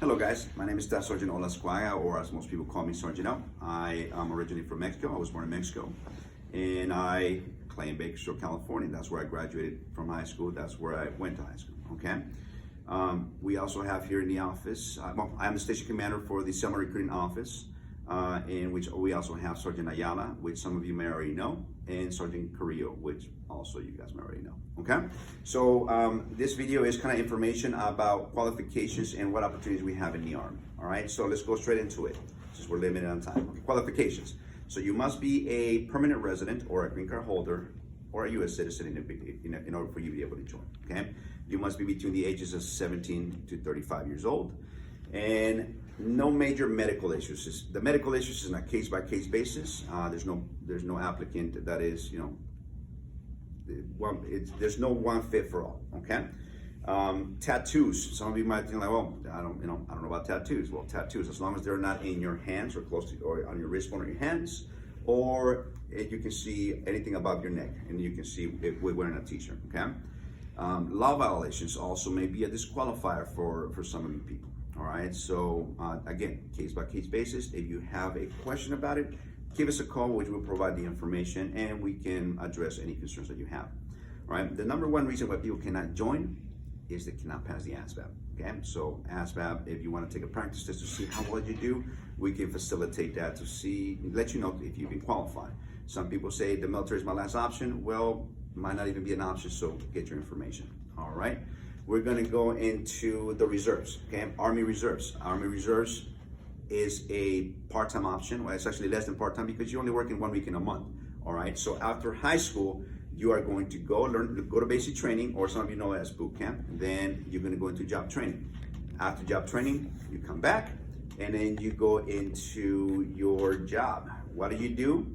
Hello guys, my name is Staff Sergeant Ola Squaya, or as most people call me, Sergeant O. I am originally from Mexico. I was born in Mexico, and I claim Bakersfield, California. That's where I graduated from high school. That's where I went to high school, okay? We also have here in the office, I'm the station commander for the Selma recruiting office, in which we also have Sergeant Ayala, which some of you may already know, and Sergeant Carrillo, which also you guys may already know, okay? So this video is kind of information about qualifications and what opportunities we have in the Army, all right? So let's go straight into it, since we're limited on time. Okay, qualifications. So you must be a permanent resident or a green card holder or a U.S. citizen in order for you to be able to join, okay? You must be between the ages of 17 to 35 years old, and no major medical issues. The medical issues is on a case-by-case basis. There's no applicant that is, there's no one fit for all, okay? Tattoos. Some of you might think like, well, I don't know about tattoos. Well, tattoos, as long as they're not in your hands or close to, or on your wristbone or your hands, or you can see anything above your neck, and you can see it wearing a t-shirt, okay? Law violations also may be a disqualifier for some of you people, all right? So again, case-by-case basis. If you have a question about it, give us a call, which will provide the information, and we can address any concerns that you have, all right? The number one reason why people cannot join is they cannot pass the ASVAB, okay? So ASVAB, if you want to take a practice test to see how well you do, we can facilitate that to see, let you know if you can qualify. Some people say the military is my last option. Well, might not even be an option, so get your information, all right? We're gonna go into the reserves, okay? Army Reserves. Army Reserves is a part-time option. Well, it's actually less than part-time because you're only working 1 week in a month, all right? So after high school, you are going to go to basic training, or some of you know it as boot camp. Then you're gonna go into job training. After job training, you come back, and then you go into your job. What do?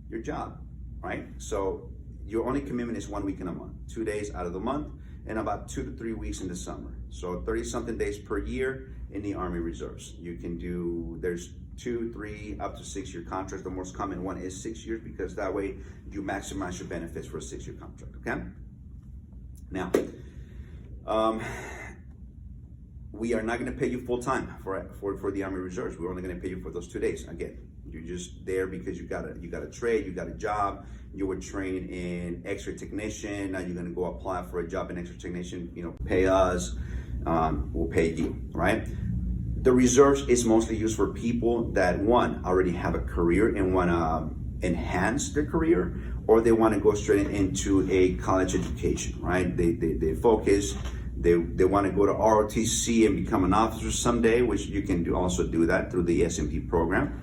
Your job, right? So your only commitment is 1 week in a month, 2 days out of the month, and about 2 to 3 weeks in the summer. So 30-something days per year in the Army Reserves. You can do, there's 2, 3, up to 6 year contracts. The most common one is 6 years, because that way you maximize your benefits for a 6 year contract, okay? Now, we are not gonna pay you full time for the Army Reserves. We're only gonna pay you for those 2 days. Again, you're just there because you got a trade, you got a job, you were trained in X-ray technician, now you're gonna go apply for a job in X-ray technician, pay us, we'll pay you, right? The reserves is mostly used for people that, one, already have a career and wanna enhance their career, or they wanna go straight into a college education, right? They focus, they wanna go to ROTC and become an officer someday, which you can also do that through the SMP program.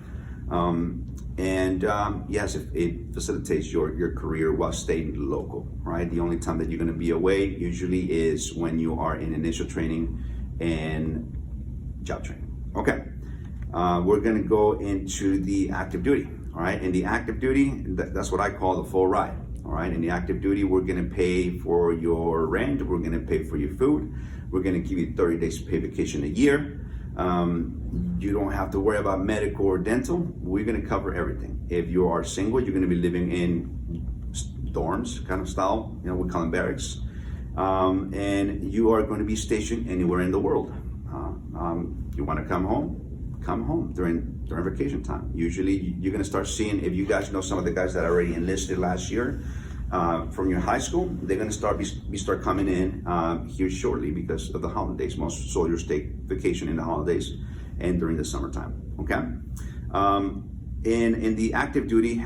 Yes, it facilitates your career while staying local, right? The only time that you're gonna be away usually is when you are in initial training and job training. Okay, we're gonna go into the active duty, all right? In the active duty, that's what I call the full ride, all right? In the active duty, we're gonna pay for your rent, we're gonna pay for your food, we're gonna give you 30 days paid vacation a year. You don't have to worry about medical or dental. We're gonna cover everything. If you are single, you're gonna be living in dorms kind of style, we call them barracks. And you are going to be stationed anywhere in the world. You wanna come home during vacation time. Usually you're gonna start seeing, if you guys know some of the guys that already enlisted last year, from your high school, they're going to start coming in here shortly because of the holidays. Most soldiers take vacation in the holidays and during the summertime. Okay, in the active duty,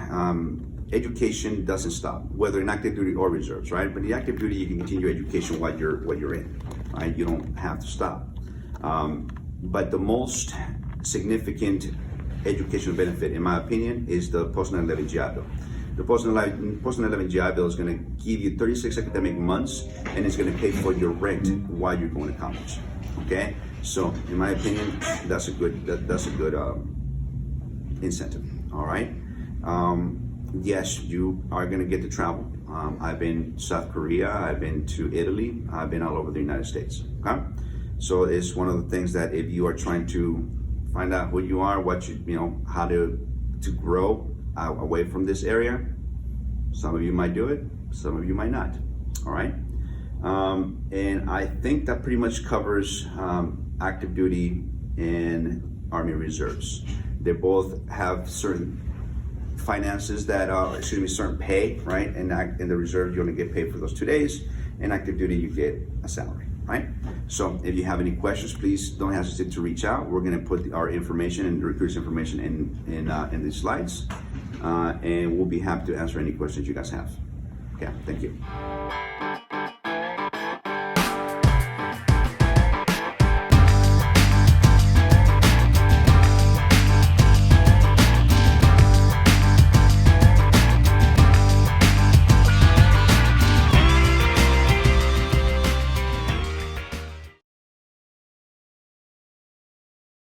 education doesn't stop, whether in active duty or reserves, right? But the active duty, you can continue education while you're in, right? You don't have to stop. But the most significant educational benefit, in my opinion, is the post 9/11 GI Bill. The post 9/11 GI Bill is going to give you 36 academic months, and it's going to pay for your rent while you're going to college. Okay, so in my opinion, that's a good incentive. All right. Yes, you are going to get to travel. I've been to South Korea. I've been to Italy. I've been all over the United States. Okay, so it's one of the things that if you are trying to find out who you are, what how to grow away from this area. Some of you might do it, some of you might not, all right? And I think that pretty much covers active duty and Army Reserves. They both have certain finances that certain pay, right? And in the reserve, you only get paid for those 2 days. In active duty, you get a salary, right? So if you have any questions, please don't hesitate to reach out. We're gonna put our information and the recruiters' information in these slides, and we'll be happy to answer any questions you guys have. Okay, thank you.